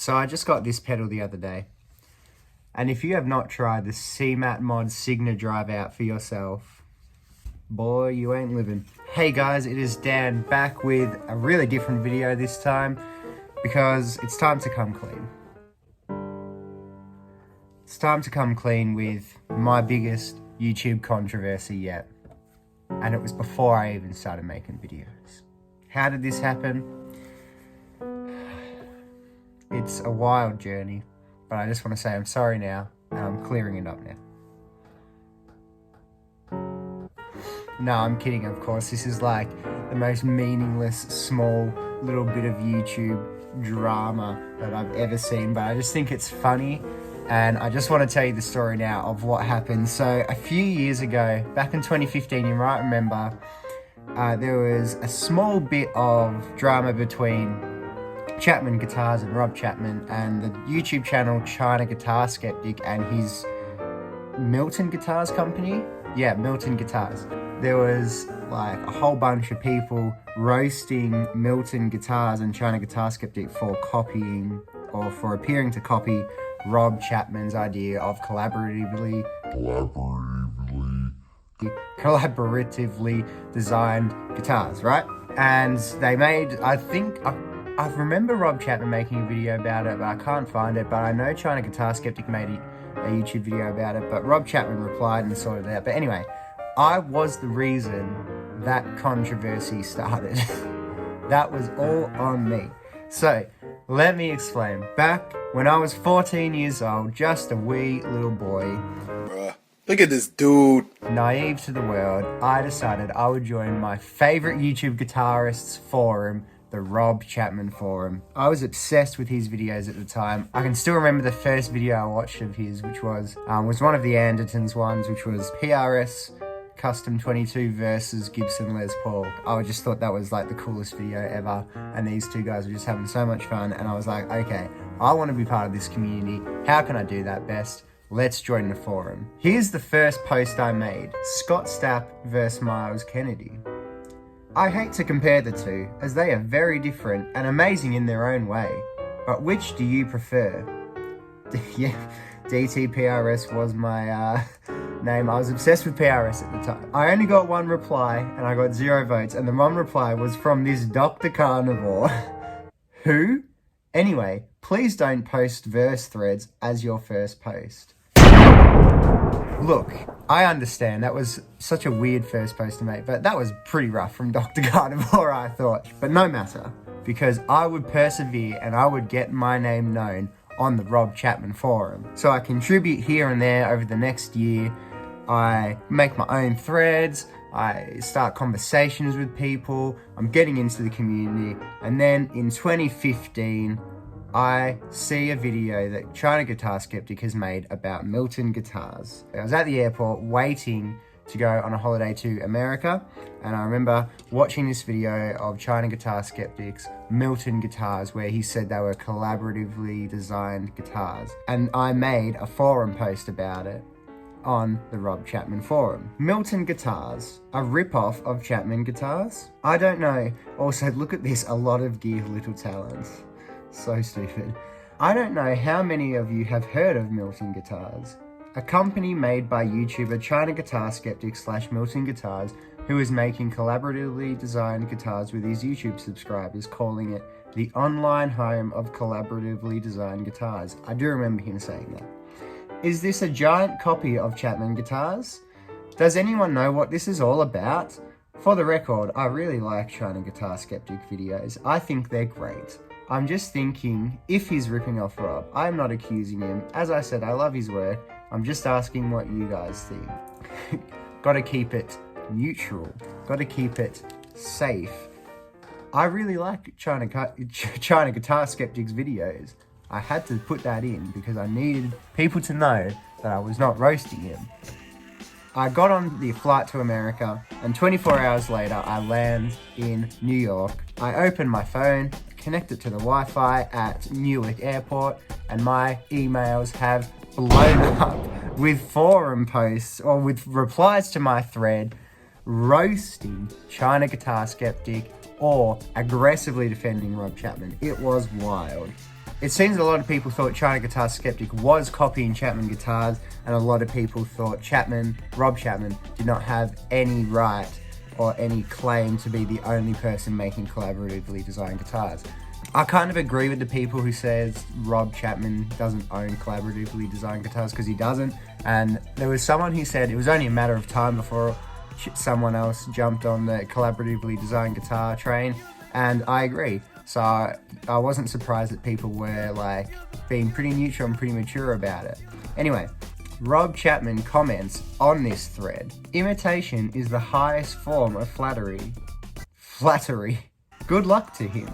So I just got this pedal the other day. And if you have not tried the CMAT Mod Signa drive out for yourself, boy, you ain't living. Hey guys, it is Dan back with a really different video this time because it's time to come clean. It's time to come clean with my biggest YouTube controversy yet. And it was before I even started making videos. How did this happen? It's a wild journey, but I just want to say I'm sorry now, and I'm clearing it up now. No, I'm kidding, of course. This is like the most meaningless, small little bit of YouTube drama that I've ever seen, but I just think it's funny, and I just want to tell you the story now of what happened. So a few years ago, back in 2015, you might remember, there was a small bit of drama between Chapman Guitars and Rob Chapman and the YouTube channel China Guitar Sceptic and his Milton Guitars company. Yeah, Milton Guitars. There was like a whole bunch of people roasting Milton Guitars and China Guitar Sceptic for copying or for appearing to copy Rob Chapman's idea of collaboratively designed guitars, right? And they made, I remember Rob Chapman making a video about it, but I can't find it. But I know China Guitar Sceptic made a YouTube video about it, but Rob Chapman replied and sorted it out. But anyway, I was the reason that controversy started. That was all on me. So, let me explain. Back when I was 14 years old, just a wee little boy, bruh, look at this dude. Naive to the world, I decided I would join my favorite YouTube guitarist's forum, the Rob Chapman Forum. I was obsessed with his videos at the time. I can still remember the first video I watched of his, which was one of the Andertons ones, which was PRS Custom 22 versus Gibson Les Paul. I just thought that was like the coolest video ever, and these two guys were just having so much fun, and I was like, okay, I want to be part of this community. How can I do that best? Let's join the forum. Here's the first post I made. Scott Stapp versus Miles Kennedy. I hate to compare the two, as they are very different and amazing in their own way. But which do you prefer? Yeah, DTPRS was my name. I was obsessed with PRS at the time. I only got one reply, and I got 0 votes, and the one reply was from this Dr. Carnivore. Who? Anyway, please don't post verse threads as your first post. Look, I understand that was such a weird first post to make, but that was pretty rough from Dr. Carnivore, I thought. But no matter, because I would persevere and I would get my name known on the Rob Chapman Forum. So I contribute here and there over the next year. I make my own threads, I start conversations with people, I'm getting into the community, and then in 2015, I see a video that China Guitar Sceptic has made about Milton guitars. I was at the airport waiting to go on a holiday to America, and I remember watching this video of China Guitar Sceptic's Milton guitars where he said they were collaboratively designed guitars, and I made a forum post about it on the Rob Chapman Forum. Milton guitars, a rip-off of Chapman guitars? I don't know. Also, look at this, a lot of gear, little talents. So stupid. I don't know how many of you have heard of Milton Guitars, a company made by YouTuber China Guitar Sceptic / Milton Guitars, who is making collaboratively designed guitars with his YouTube subscribers, calling it the online home of collaboratively designed guitars. I do remember him saying that. Is this a giant copy of Chapman Guitars? Does anyone know what this is all about? For the record, I really like China Guitar Sceptic videos. I think they're great. I'm just thinking, if he's ripping off Rob, I'm not accusing him. As I said, I love his work. I'm just asking what you guys think. Gotta keep it neutral. Gotta keep it safe. I really like China Guitar Sceptic's videos. I had to put that in because I needed people to know that I was not roasting him. I got on the flight to America, and 24 hours later, I land in New York. I open my phone, connect it to the Wi-Fi at Newark Airport, and my emails have blown up with forum posts or with replies to my thread roasting China Guitar Sceptic or aggressively defending Rob Chapman. It was wild. It seems a lot of people thought China Guitar Sceptic was copying Chapman guitars, and a lot of people thought Rob Chapman, did not have any right or any claim to be the only person making collaboratively designed guitars. I kind of agree with the people who says Rob Chapman doesn't own collaboratively designed guitars, because he doesn't. And there was someone who said it was only a matter of time before someone else jumped on the collaboratively designed guitar train, and I agree. So I wasn't surprised that people were like being pretty neutral and pretty mature about it. Anyway, Rob Chapman comments on this thread: imitation is the highest form of flattery. Good luck to him.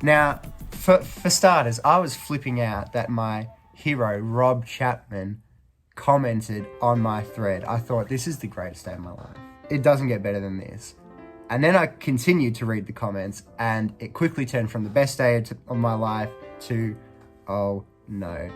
Now, for starters, I was flipping out that my hero, Rob Chapman, commented on my thread. I thought, this is the greatest day of my life. It doesn't get better than this. And then I continued to read the comments, and it quickly turned from the best day of my life to, oh no,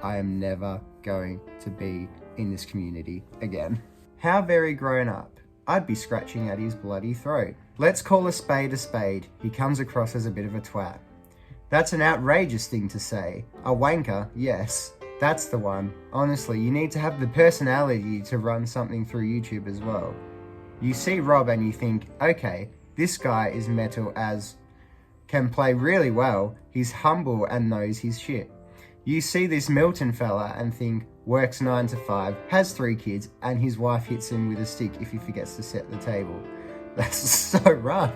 I am never going to be in this community again. How very grown up. I'd be scratching at his bloody throat. Let's call a spade a spade. He comes across as a bit of a twat. That's an outrageous thing to say. A wanker, yes. That's the one. Honestly, you need to have the personality to run something through YouTube as well. You see Rob and you think, okay, this guy is metal as can play really well. He's humble and knows his shit. You see this Milton fella and think, works 9 to 5, has 3 kids, and his wife hits him with a stick if he forgets to set the table. That's so rough.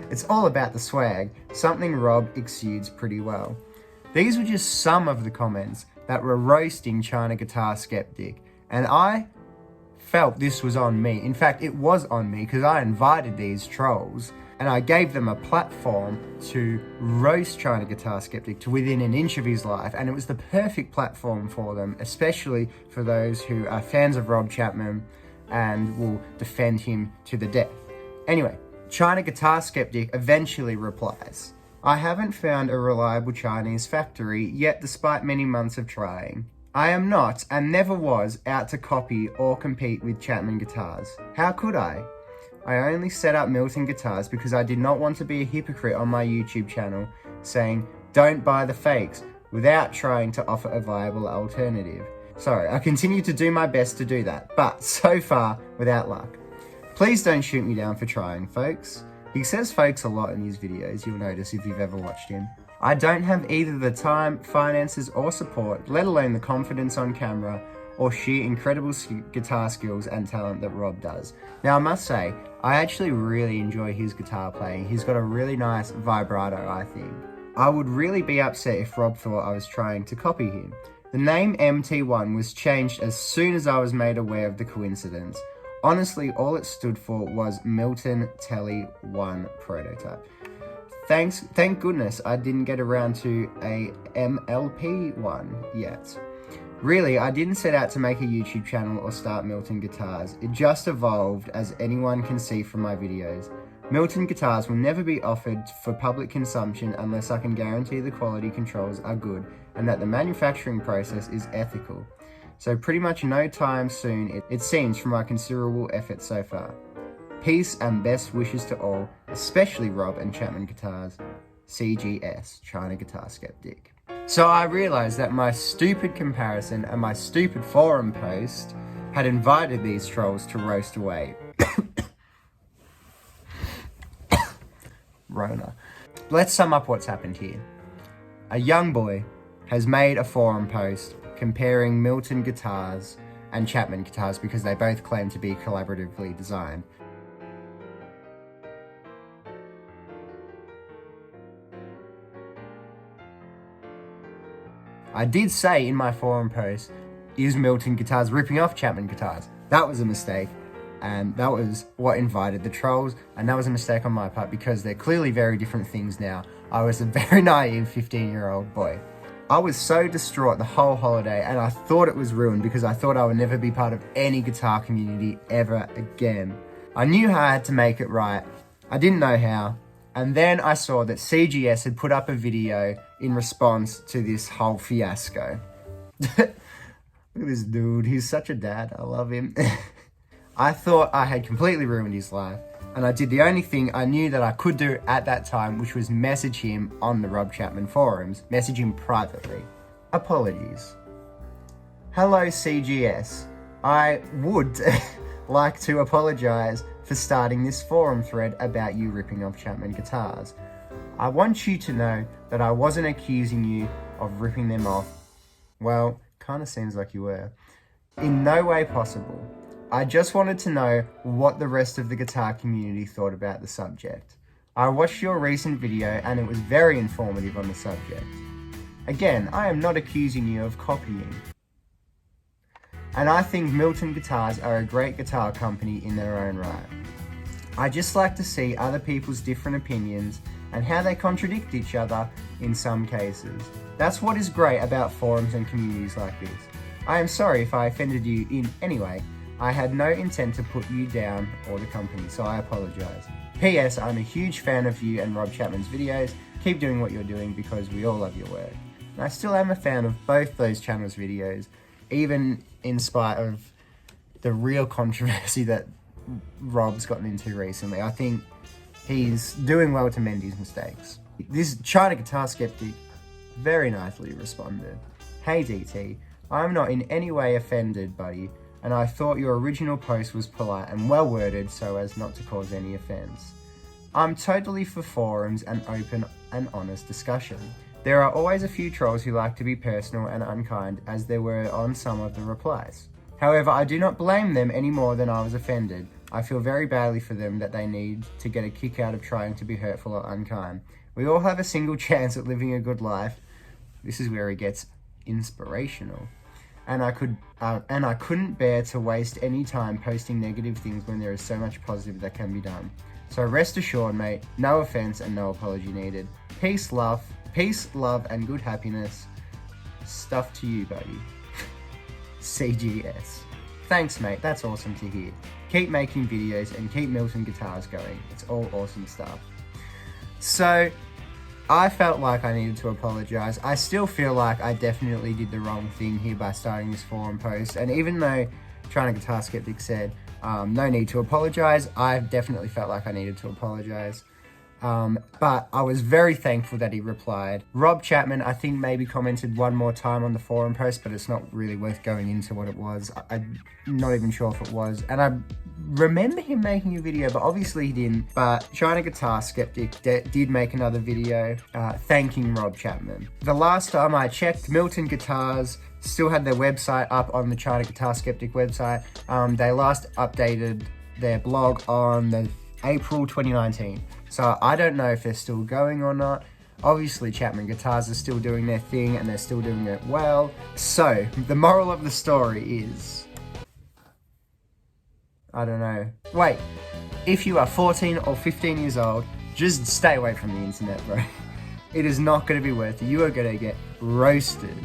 It's all about the swag, something Rob exudes pretty well. These were just some of the comments that were roasting China Guitar Sceptic, and I felt this was on me. In fact, it was on me, because I invited these trolls and I gave them a platform to roast China Guitar Sceptic to within an inch of his life, and it was the perfect platform for them, especially for those who are fans of Rob Chapman and will defend him to the death. Anyway, China Guitar Sceptic eventually replies, I haven't found a reliable Chinese factory yet despite many months of trying. I am not, and never was, out to copy or compete with Chapman guitars. How could I? I only set up Milton guitars because I did not want to be a hypocrite on my YouTube channel saying, don't buy the fakes, without trying to offer a viable alternative. Sorry, I continue to do my best to do that, but so far, without luck. Please don't shoot me down for trying, folks. He says folks a lot in his videos, you'll notice if you've ever watched him. I don't have either the time, finances, or support, let alone the confidence on camera, or sheer incredible guitar skills and talent that Rob does. Now, I must say, I actually really enjoy his guitar playing. He's got a really nice vibrato, I think. I would really be upset if Rob thought I was trying to copy him. The name MT1 was changed as soon as I was made aware of the coincidence. Honestly, all it stood for was Milton Telly 1 prototype. Thank goodness I didn't get around to a MLP one yet. Really, I didn't set out to make a YouTube channel or start Milton Guitars. It just evolved, as anyone can see from my videos. Milton Guitars will never be offered for public consumption unless I can guarantee the quality controls are good and that the manufacturing process is ethical. So pretty much no time soon, it seems, from my considerable effort so far. Peace and best wishes to all, especially Rob and Chapman Guitars. CGS, China Guitar Sceptic. So I realized that my stupid comparison and my stupid forum post had invited these trolls to roast away. Rona. Let's sum up what's happened here. A young boy has made a forum post comparing Milton guitars and Chapman guitars because they both claim to be collaboratively designed. I did say in my forum post, is Milton guitars ripping off Chapman guitars? That was a mistake, and that was what invited the trolls, and that was a mistake on my part because they're clearly very different things now. I was a very naive 15-year-old boy. I was so distraught the whole holiday, and I thought it was ruined because I thought I would never be part of any guitar community ever again. I knew how I had to make it right. I didn't know how. And then I saw that CGS had put up a video in response to this whole fiasco. Look at this dude, he's such a dad, I love him. I thought I had completely ruined his life, and I did the only thing I knew that I could do at that time, which was message him on the Rob Chapman forums, message him privately. Apologies. Hello CGS. I would like to apologise for starting this forum thread about you ripping off Chapman guitars. I want you to know that I wasn't accusing you of ripping them off. Well, kind of seems like you were. In no way possible. I just wanted to know what the rest of the guitar community thought about the subject. I watched your recent video and it was very informative on the subject. Again, I am not accusing you of copying. And I think Milton Guitars are a great guitar company in their own right. I just like to see other people's different opinions and how they contradict each other in some cases. That's what is great about forums and communities like this. I am sorry if I offended you in any way. I had no intent to put you down or the company, so I apologise. P.S. I'm a huge fan of you and Rob Chapman's videos. Keep doing what you're doing because we all love your work. And I still am a fan of both those channels' videos, even in spite of the real controversy that Rob's gotten into recently. I think he's doing well to mend his mistakes. This China Guitar Sceptic very nicely responded. Hey DT, I'm not in any way offended, buddy, and I thought your original post was polite and well worded so as not to cause any offense. I'm totally for forums and open and honest discussion. There are always a few trolls who like to be personal and unkind, as there were on some of the replies. However, I do not blame them any more than I was offended. I feel very badly for them that they need to get a kick out of trying to be hurtful or unkind. We all have a single chance at living a good life. This is where it gets inspirational. And I couldn't bear to waste any time posting negative things when there is so much positive that can be done. So rest assured, mate, no offense and no apology needed. Peace, love, and good happiness. Stuff to you, buddy. CGS. Thanks, mate. That's awesome to hear. Keep making videos and keep Milton Guitars going. It's all awesome stuff. So, I felt like I needed to apologise. I still feel like I definitely did the wrong thing here by starting this forum post. And even though China Guitar Sceptic said, no need to apologise, I definitely felt like I needed to apologise. But I was very thankful that he replied. Rob Chapman, I think, maybe commented one more time on the forum post, but it's not really worth going into what it was. I'm not even sure if it was. And I remember him making a video, but obviously he didn't. But China Guitar Sceptic did make another video thanking Rob Chapman. The last time I checked, Milton Guitars still had their website up on the China Guitar Sceptic website. They last updated their blog on the April 2019. So I don't know if they're still going or not. Obviously Chapman Guitars are still doing their thing and they're still doing it well. So the moral of the story is, I don't know. Wait, if you are 14 or 15 years old, just stay away from the internet, bro. It is not going to be worth it. You are going to get roasted.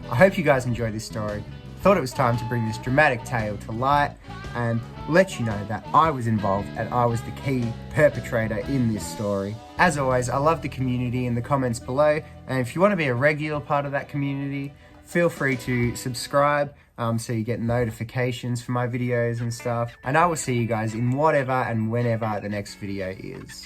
I hope you guys enjoyed this story. Thought it was time to bring this dramatic tale to light and let you know that I was involved and I was the key perpetrator in this story. As always, I love the community in the comments below, and if you want to be a regular part of that community, feel free to subscribe so you get notifications for my videos and stuff, and I will see you guys in whatever and whenever the next video is.